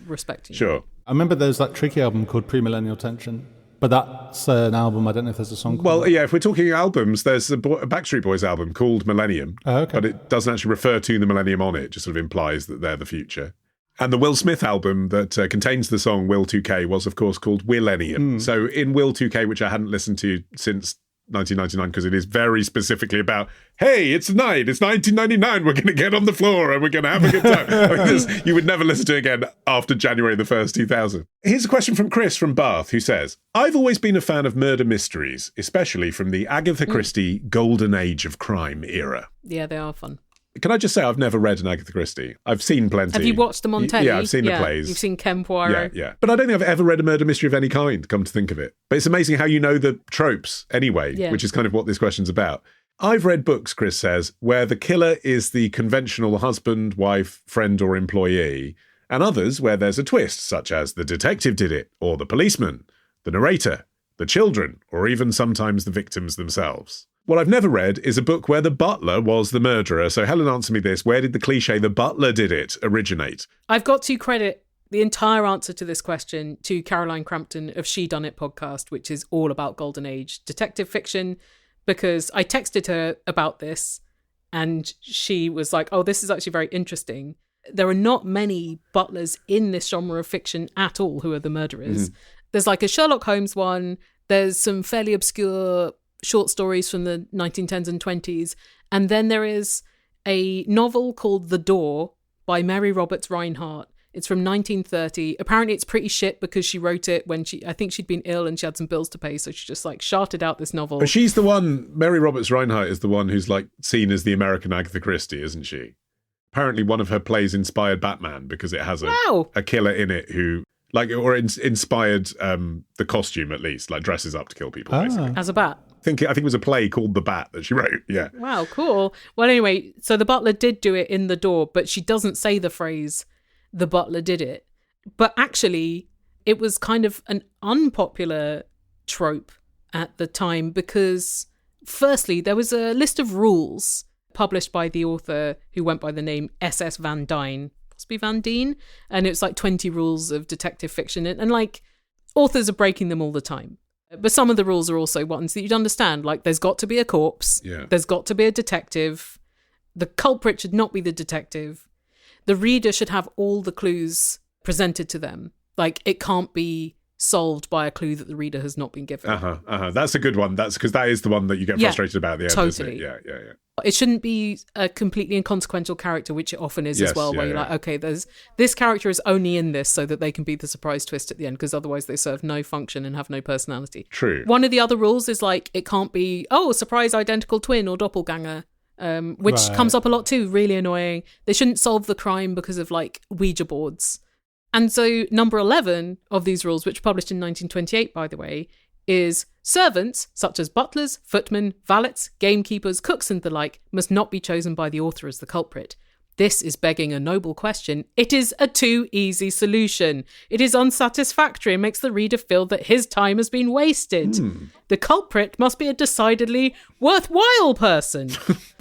respect you. Sure. I remember there's that Tricky album called Pre-Millennial Tension, but that's an album. I don't know if there's a song called Well, that. yeah, if we're talking albums, there's a Backstreet Boys album called Millennium. Oh, okay. But it doesn't actually refer to the millennium on it. It just sort of implies that they're the future. And the Will Smith album that contains the song Will 2K was, of course, called Willennium. So in Will 2K, which I hadn't listened to since 1999 because it is very specifically about, hey, it's night, it's 1999, we're going to get on the floor and we're going to have a good time. I mean, you would never listen to it again after January the 1st, 2000. Here's a question from Chris from Bath, who says, I've always been a fan of murder mysteries, especially from the Agatha Christie golden age of crime era. Yeah, they are fun. Can I just say I've never read an Agatha Christie? I've seen plenty. Have you watched them on telly? Yeah, I've seen the plays. You've seen Ken Poirot? Yeah. But I don't think I've ever read a murder mystery of any kind, come to think of it. But it's amazing how you know the tropes anyway, which is kind of what this question's about. I've read books, Chris says, where the killer is the conventional husband, wife, friend or employee, and others where there's a twist, such as the detective did it, or the policeman, the narrator, the children, or even sometimes the victims themselves. What I've never read is a book where the butler was the murderer. So Helen, answer me this. Where did the cliche, the butler did it, originate? I've got to credit the entire answer to this question to Caroline Crampton of She Done It podcast, which is all about Golden Age detective fiction, because I texted her about this and she was like, oh, this is actually very interesting. There are not many butlers in this genre of fiction at all who are the murderers. There's like a Sherlock Holmes one. There's some fairly obscure short stories from the 1910s and 20s. And then there is a novel called The Door by Mary Roberts Reinhardt. It's from 1930. Apparently it's pretty shit because she wrote it when I think she'd been ill and she had some bills to pay. So she just like sharted out this novel. But she's the one, Mary Roberts Reinhardt is the one who's like seen as the American Agatha Christie, isn't she? Apparently one of her plays inspired Batman because it has a killer in it who inspired the costume at least, like dresses up to kill people basically. As a bat. I think it was a play called The Bat that she wrote, yeah. Wow, cool. Well, anyway, so the butler did do it in The Door, but she doesn't say the phrase, the butler did it. But actually, it was kind of an unpopular trope at the time because, firstly, there was a list of rules published by the author who went by the name S.S. Van Dyne, possibly Van Deen, and it's like 20 rules of detective fiction, and like, authors are breaking them all the time. But some of the rules are also ones that you'd understand, like there's got to be a corpse, there's got to be a detective, the culprit should not be the detective, the reader should have all the clues presented to them, like it can't be solved by a clue that the reader has not been given. That's a good one. That's because that is the one that you get frustrated about at the end, totally. Isn't it? Yeah. It shouldn't be a completely inconsequential character, which it often is as well, where you're like, okay, this character is only in this so that they can be the surprise twist at the end, because otherwise they serve no function and have no personality. True. One of the other rules is like, it can't be, surprise identical twin or doppelganger, which comes up a lot too, really annoying. They shouldn't solve the crime because of like Ouija boards. And so number 11 of these rules, which were published in 1928, by the way, is servants, such as butlers, footmen, valets, gamekeepers, cooks and the like, must not be chosen by the author as the culprit. This is begging a noble question. It is a too easy solution. It is unsatisfactory and makes the reader feel that his time has been wasted. The culprit must be a decidedly worthwhile person.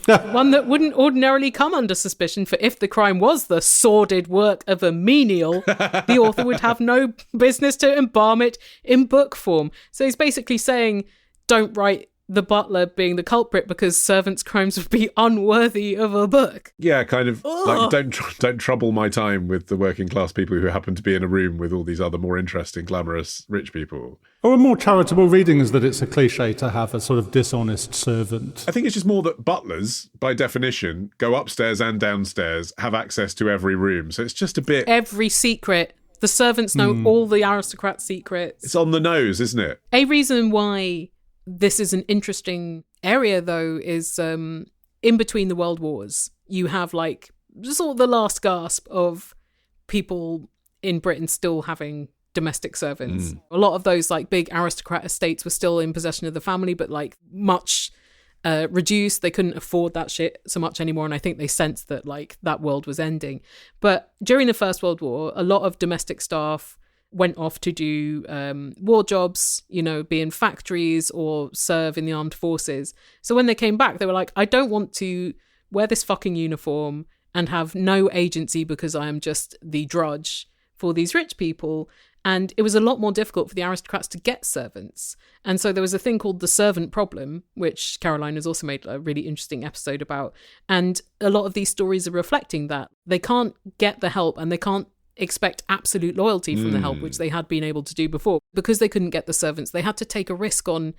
One that wouldn't ordinarily come under suspicion, for if the crime was the sordid work of a menial, the author would have no business to embalm it in book form. So he's basically saying, don't write the butler being the culprit because servants' crimes would be unworthy of a book. Yeah, kind of like don't trouble my time with the working class people who happen to be in a room with all these other more interesting, glamorous, rich people. Or a more charitable reading is that it's a cliche to have a sort of dishonest servant. I think it's just more that butlers, by definition, go upstairs and downstairs, have access to every room. So it's just a bit... Every secret. The servants know all the aristocrats' secrets. It's on the nose, isn't it? A reason why this is an interesting area, though, is in between the world wars, you have like sort of the last gasp of people in Britain still having domestic servants. A lot of those like big aristocrat estates were still in possession of the family, but like much reduced. They couldn't afford that shit so much anymore, and I think they sensed that like that world was ending. But during the First World War, a lot of domestic staff went off to do war jobs, be in factories or serve in the armed forces. So when they came back, they were like, I don't want to wear this fucking uniform and have no agency because I am just the drudge for these rich people. And it was a lot more difficult for the aristocrats to get servants. And so there was a thing called the servant problem, which Caroline has also made a really interesting episode about. And a lot of these stories are reflecting that. They can't get the help and they can't expect absolute loyalty from the help, which they had been able to do before. Because they couldn't get the servants, they had to take a risk on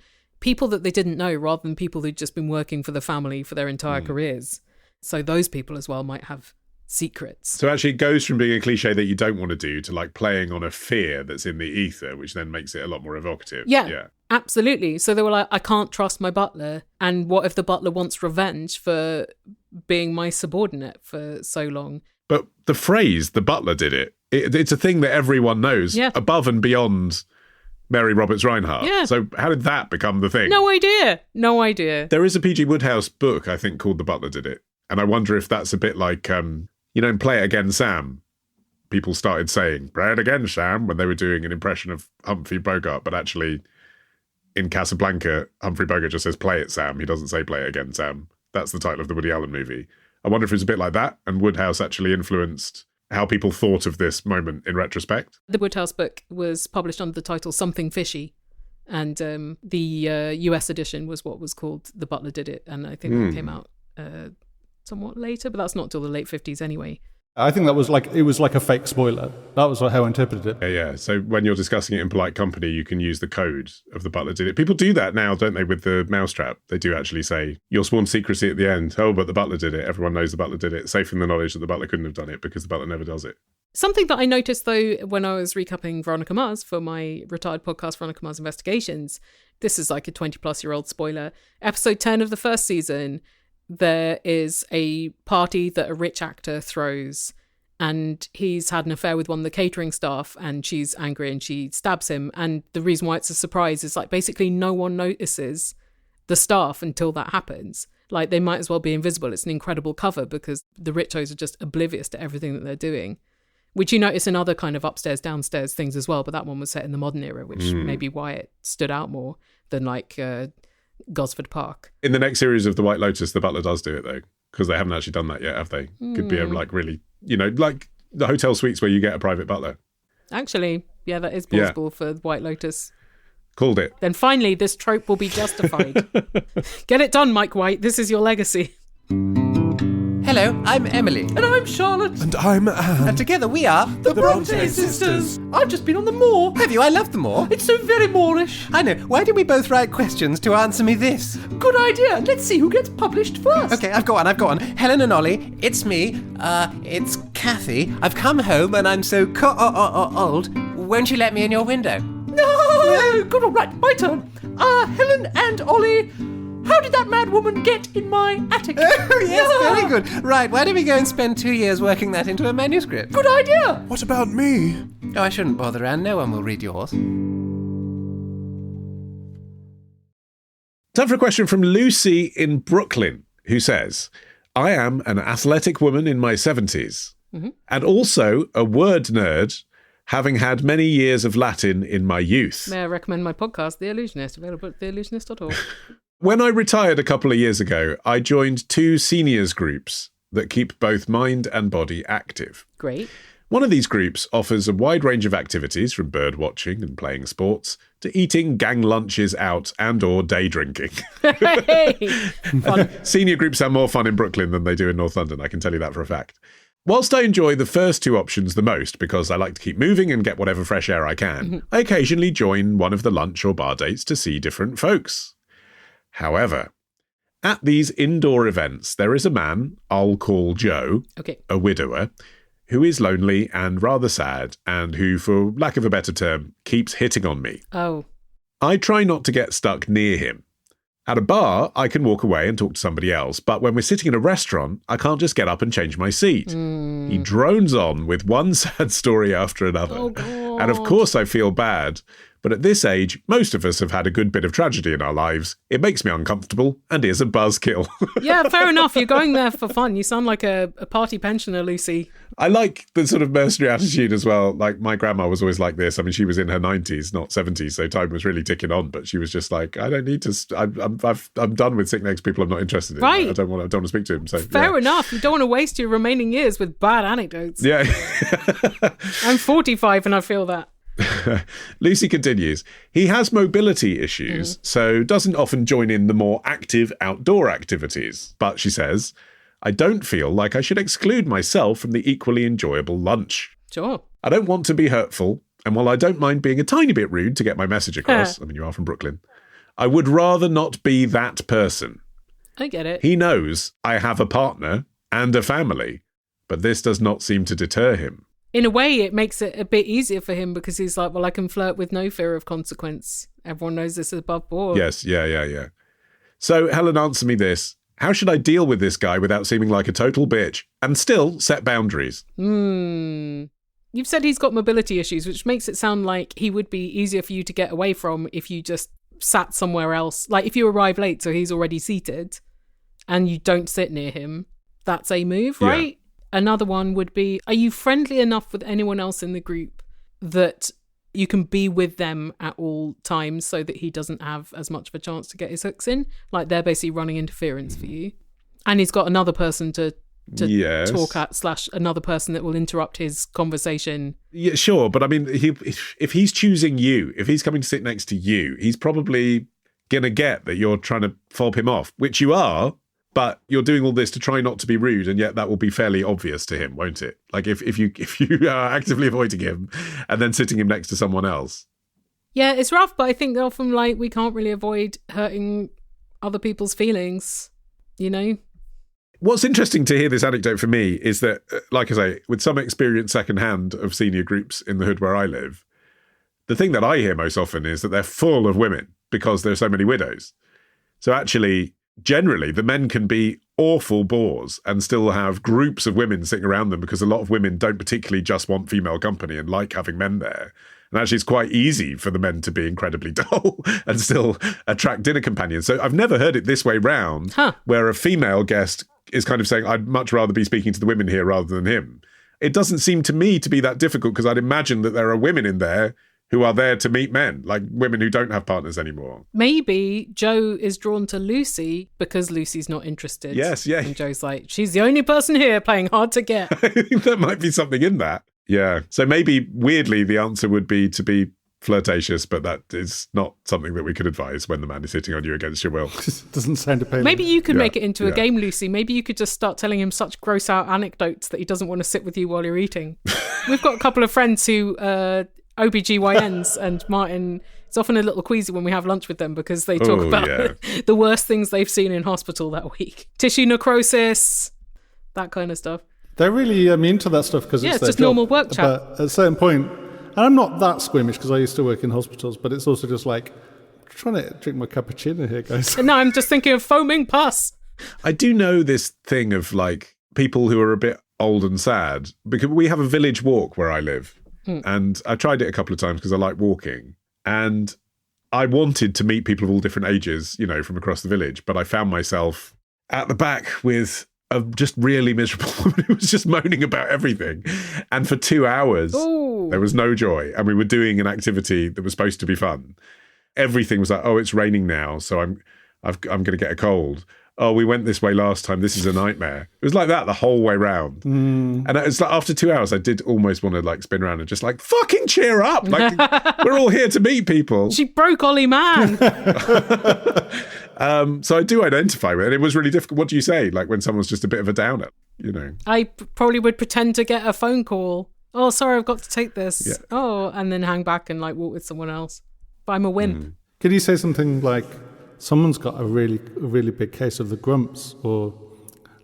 people that they didn't know rather than people who'd just been working for the family for their entire careers. So those people as well might have secrets. So actually it goes from being a cliche that you don't want to do to like playing on a fear that's in the ether, which then makes it a lot more evocative. Yeah. Absolutely. So they were like, I can't trust my butler. And what if the butler wants revenge for being my subordinate for so long? But the phrase, the butler did it, it's a thing that everyone knows above and beyond Mary Roberts Reinhardt. Yeah. So how did that become the thing? No idea. There is a P.G. Wodehouse book, I think, called The Butler Did It. And I wonder if that's a bit like, in Play It Again, Sam, people started saying, "Play it again, Sam," when they were doing an impression of Humphrey Bogart, but actually in Casablanca, Humphrey Bogart just says, "Play it, Sam." He doesn't say, "Play it again, Sam." That's the title of the Woody Allen movie. I wonder if it's a bit like that, and Wodehouse actually influenced how people thought of this moment in retrospect. The Wodehouse book was published under the title Something Fishy, and the US edition was what was called The Butler Did It, and I think that came out somewhat later, but that's not till the late 50s anyway. I think it was like a fake spoiler. That was how I interpreted it. Yeah. So when you're discussing it in polite company, you can use the code of The Butler Did It. People do that now, don't they, with the mousetrap? They do actually say, "You're sworn secrecy at the end." Oh, but the butler did it. Everyone knows the butler did it. Safe in the knowledge that the butler couldn't have done it because the butler never does it. Something that I noticed, though, when I was recapping Veronica Mars for my retired podcast, Veronica Mars Investigations, this is like a 20-plus-year-old spoiler. Episode 10 of the first season, there is a party that a rich actor throws, and he's had an affair with one of the catering staff, and she's angry and she stabs him. And the reason why it's a surprise is like basically no one notices the staff until that happens. Like they might as well be invisible. It's an incredible cover because the richos are just oblivious to everything that they're doing, which you notice in other kind of upstairs, downstairs things as well. But that one was set in the modern era, which may be why it stood out more than like Gosford Park. In the next series of The White Lotus, the butler does do it, though, because they haven't actually done that yet, have they? Could be like really, like the hotel suites where you get a private butler. Actually, yeah, that is plausible for White Lotus. Called it. Then finally, this trope will be justified. Get it done, Mike White. This is your legacy. Hello, I'm Emily. And I'm Charlotte. And I'm Anne. And together we are The Bronte Sisters. I've just been on the moor. Have you? I love the moor. It's so very moorish. I know. Why don't we both write questions to answer me this? Good idea. Let's see who gets published first. Okay, I've got one. Helen and Ollie, it's me. It's Kathy. I've come home and I'm so old. Won't you let me in your window? No! Good, all right. My turn. Helen and Ollie, how did that mad woman get in my attic? Oh, yes, very good. Right, why don't we go and spend 2 years working that into a manuscript? Good idea. What about me? Oh, I shouldn't bother, Anne. No one will read yours. Time for a question from Lucy in Brooklyn, who says, "I am an athletic woman in my 70s and also a word nerd, having had many years of Latin in my youth. May I recommend my podcast, The Illusionist, available at theillusionist.org. When I retired a couple of years ago, I joined 2 seniors groups that keep both mind and body active. Great. One of these groups offers a wide range of activities, from bird watching and playing sports to eating gang lunches out and or day drinking. Hey! Fun. Senior groups have more fun in Brooklyn than they do in North London, I can tell you that for a fact. Whilst I enjoy the first 2 options the most because I like to keep moving and get whatever fresh air I can, I occasionally join one of the lunch or bar dates to see different folks. However, at these indoor events, there is a man I'll call Joe, a widower, who is lonely and rather sad and who, for lack of a better term, keeps hitting on me. Oh. I try not to get stuck near him. At a bar, I can walk away and talk to somebody else, but when we're sitting in a restaurant, I can't just get up and change my seat. He drones on with one sad story after another. Oh, God. And of course I feel bad, but at this age, most of us have had a good bit of tragedy in our lives. It makes me uncomfortable and is a buzzkill. Yeah, fair enough. You're going there for fun. You sound like a party pensioner, Lucy. I like the sort of mercenary attitude as well. Like, my grandma was always like this. I mean, she was in her 90s, not 70s, so time was really ticking on. But she was just like, I don't need to. I'm done with sick next people I'm not interested in. Right. I don't want to speak to him. So fair enough. You don't want to waste your remaining years with bad anecdotes. Yeah. I'm 45 and I feel that. Lucy continues, he has mobility issues, so doesn't often join in the more active outdoor activities. But she says, I don't feel like I should exclude myself from the equally enjoyable lunch. Sure. I don't want to be hurtful, and while I don't mind being a tiny bit rude to get my message across, I mean, you are from Brooklyn, I would rather not be that person. I get it. He knows I have a partner and a family, but this does not seem to deter him. In a way, it makes it a bit easier for him because he's like, well, I can flirt with no fear of consequence. Everyone knows this is above board. Yes, yeah. So, Helen, answer me this. How should I deal with this guy without seeming like a total bitch and still set boundaries? You've said he's got mobility issues, which makes it sound like he would be easier for you to get away from if you just sat somewhere else. Like if you arrive late, so he's already seated and you don't sit near him, that's a move, right? Yeah. Another one would be, are you friendly enough with anyone else in the group that you can be with them at all times so that he doesn't have as much of a chance to get his hooks in? Like they're basically running interference for you. And he's got another person to talk at / another person that will interrupt his conversation. Yeah, sure. But I mean, if he's choosing you, if he's coming to sit next to you, he's probably going to get that you're trying to fob him off, which you are. But you're doing all this to try not to be rude, and yet that will be fairly obvious to him, won't it? Like if you are actively avoiding him and then sitting him next to someone else. Yeah, it's rough, but I think often like we can't really avoid hurting other people's feelings, you know? What's interesting to hear this anecdote for me is that, like I say, with some experience secondhand of senior groups in the hood where I live, the thing that I hear most often is that they're full of women because there are so many widows. So actually, generally, the men can be awful bores and still have groups of women sitting around them because a lot of women don't particularly just want female company and like having men there. And actually, it's quite easy for the men to be incredibly dull and still attract dinner companions. So I've never heard it this way round, where a female guest is kind of saying, I'd much rather be speaking to the women here rather than him. It doesn't seem to me to be that difficult because I'd imagine that there are women in there who are there to meet men, like women who don't have partners anymore. Maybe Joe is drawn to Lucy because Lucy's not interested. Yes, yeah. And Joe's like, she's the only person here playing hard to get. I think there might be something in that. Yeah. So maybe, weirdly, the answer would be to be flirtatious, but that is not something that we could advise when the man is hitting on you against your will. Doesn't sound appealing. Maybe you could make it into a game, Lucy. Maybe you could just start telling him such gross out anecdotes that he doesn't want to sit with you while you're eating. We've got a couple of friends who... OBGYNs, and Martin, it's often a little queasy when we have lunch with them because they talk about the worst things they've seen in hospital that week. Tissue necrosis, that kind of stuff. They're really into that stuff because it's just their normal job. work chat. But at a certain point, and I'm not that squeamish because I used to work in hospitals, but it's also just like, I'm trying to drink my cappuccino here, guys. No, I'm just thinking of foaming pus. I do know this thing of like people who are a bit old and sad because we have a village walk where I live. And I tried it a couple of times because I like walking. And I wanted to meet people of all different ages, you know, from across the village. But I found myself at the back with a just really miserable woman who was just moaning about everything. And for 2 hours, there was no joy. And we were doing an activity that was supposed to be fun. Everything was like, oh, it's raining now, so I'm going to get a cold. Oh, we went this way last time. This is a nightmare. It was like that the whole way round. And it's like after 2 hours, I did almost want to like spin around and just like fucking cheer up. Like we're all here to meet people. She broke Ollie Man. So I do identify with it. It was really difficult. What do you say? Like when someone's just a bit of a downer, you know? I probably would pretend to get a phone call. Oh, sorry, I've got to take this. Yeah. Oh, and then hang back and like walk with someone else. But I'm a wimp. Could you say something like, someone's got a really big case of the grumps, or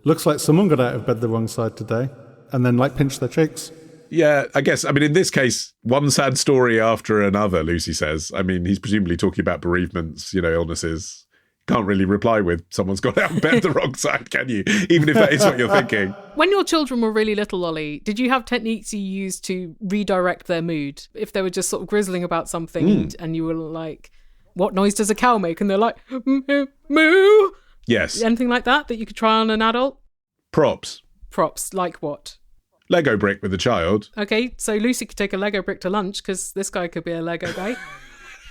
looks like someone got out of bed the wrong side today, and then like pinch their cheeks? Yeah, I guess. I mean, in this case, one sad story after another, Lucy says. I mean, he's presumably talking about bereavements, you know, illnesses. Can't really reply with someone's got out of bed the wrong side, can you? Even if that is what you're thinking. When your children were really little, Ollie, did you have techniques you used to redirect their mood? If they were just sort of grizzling about something and you were like, what noise does a cow make? And they're like, moo. Yes. Anything like that you could try on an adult? Props. Like what? Lego brick with a child. Okay, so Lucy could take a Lego brick to lunch because this guy could be a Lego guy.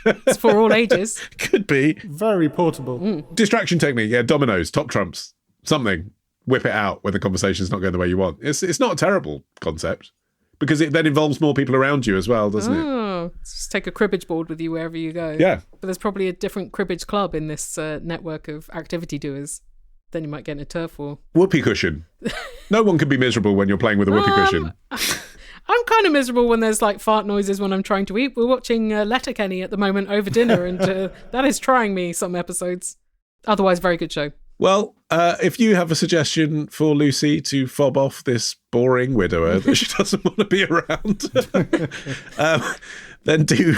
It's for all ages. Could be. Very portable. Distraction technique, yeah, dominoes, top trumps, something. Whip it out when the conversation's not going the way you want. It's not a terrible concept because it then involves more people around you as well, doesn't it? Just take a cribbage board with you wherever you go. Yeah. But there's probably a different cribbage club in this network of activity doers. Then you might get in a turf war. Whoopee cushion. No one can be miserable when you're playing with a whoopee cushion. I'm kind of miserable when there's like fart noises when I'm trying to eat. We're watching Letterkenny at the moment over dinner, and that is trying me some episodes. Otherwise, very good show. Well, if you have a suggestion for Lucy to fob off this boring widower that she doesn't want to be around, then do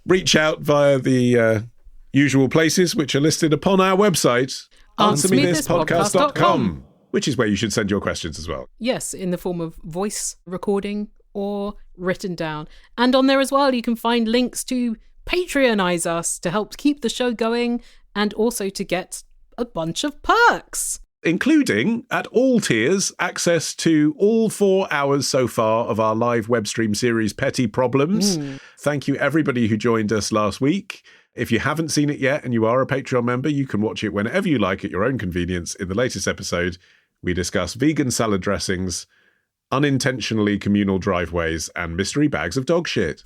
reach out via the usual places which are listed upon our website, answermethispodcast.com, which is where you should send your questions as well. Yes, in the form of voice recording or written down. And on there as well, you can find links to Patreonize us to help keep the show going and also to get a bunch of perks. Including, at all tiers, access to all 4 hours so far of our live web stream series, Petty Problems. Thank you, everybody who joined us last week. If you haven't seen it yet and you are a Patreon member, you can watch it whenever you like at your own convenience. In the latest episode, we discuss vegan salad dressings, unintentionally communal driveways, and mystery bags of dog shit.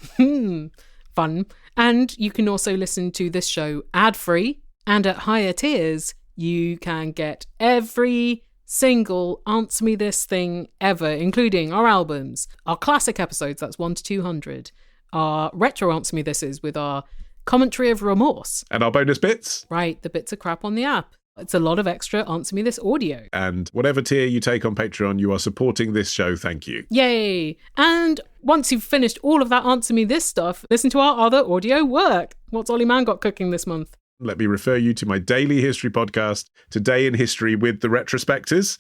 Fun. And you can also listen to this show ad-free, and at higher tiers, you can get every single Answer Me This thing ever, including our albums, our classic episodes, that's 1 to 200, our retro Answer Me Thises with our commentary of remorse. And our bonus bits. Right, the bits of crap on the app. It's a lot of extra Answer Me This audio. And whatever tier you take on Patreon, you are supporting this show. Thank you. Yay! And once you've finished all of that Answer Me This stuff, listen to our other audio work. What's Ollie Mann got cooking this month? Let me refer you to my daily history podcast, Today in History with the Retrospectors.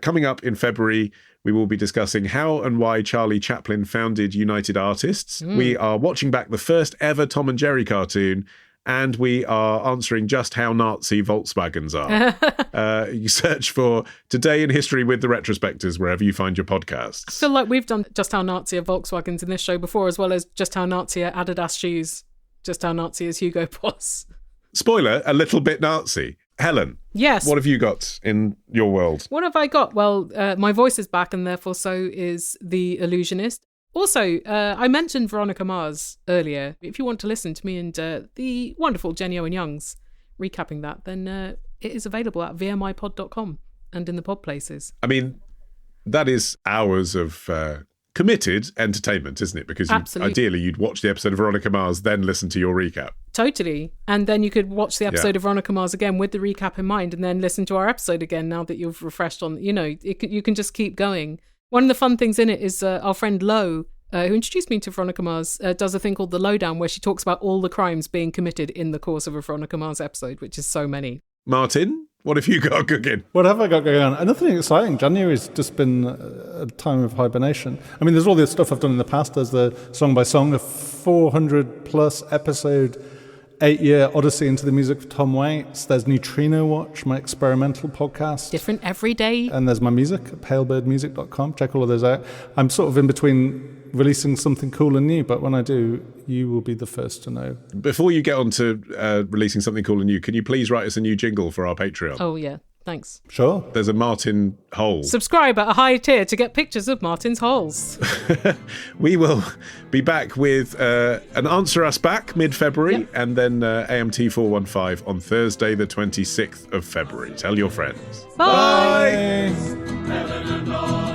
Coming up in February, we will be discussing how and why Charlie Chaplin founded United Artists. We are watching back the first ever Tom and Jerry cartoon, and we are answering just how Nazi Volkswagens are. You search for Today in History with the Retrospectors wherever you find your podcasts. I feel like we've done just how Nazi are Volkswagens in this show before, as well as just how Nazi are Adidas shoes, just how Nazi is Hugo Boss. Spoiler, a little bit Nazi. Helen. Yes. What have you got in your world? What have I got? Well, my voice is back, and therefore so is The Illusionist. Also, I mentioned Veronica Mars earlier. If you want to listen to me and the wonderful Jenny Owen Youngs recapping that, then it is available at vmipod.com and in the pod places. I mean, that is hours of committed entertainment, isn't it? Because ideally you'd watch the episode of Veronica Mars, then listen to your recap. Totally. And then you could watch the episode of Veronica Mars again with the recap in mind, and then listen to our episode again now that you've refreshed on, you can just keep going. One of the fun things in it is our friend Lo, who introduced me to Veronica Mars, does a thing called The Lowdown, where she talks about all the crimes being committed in the course of a Veronica Mars episode, which is so many. Martin, what have you got cooking? What have I got going on? Nothing exciting. January's just been a time of hibernation. I mean, there's all this stuff I've done in the past. There's the Song by Song, a 400-plus episode 8-year odyssey into the music of Tom Waits. There's Neutrino Watch, my experimental podcast. Different every day. And there's my music at palebirdmusic.com. Check all of those out. I'm sort of in between releasing something cool and new, but when I do, you will be the first to know. Before you get on to releasing something cool and new, can you please write us a new jingle for our Patreon? Oh, yeah. Thanks. Sure. There's a Martin hole. Subscribe at a high tier to get pictures of Martin's holes. We will be back with an Answer Us Back mid-February, and then AMT414 on Thursday, the 26th of February. Tell your friends. Bye. Bye.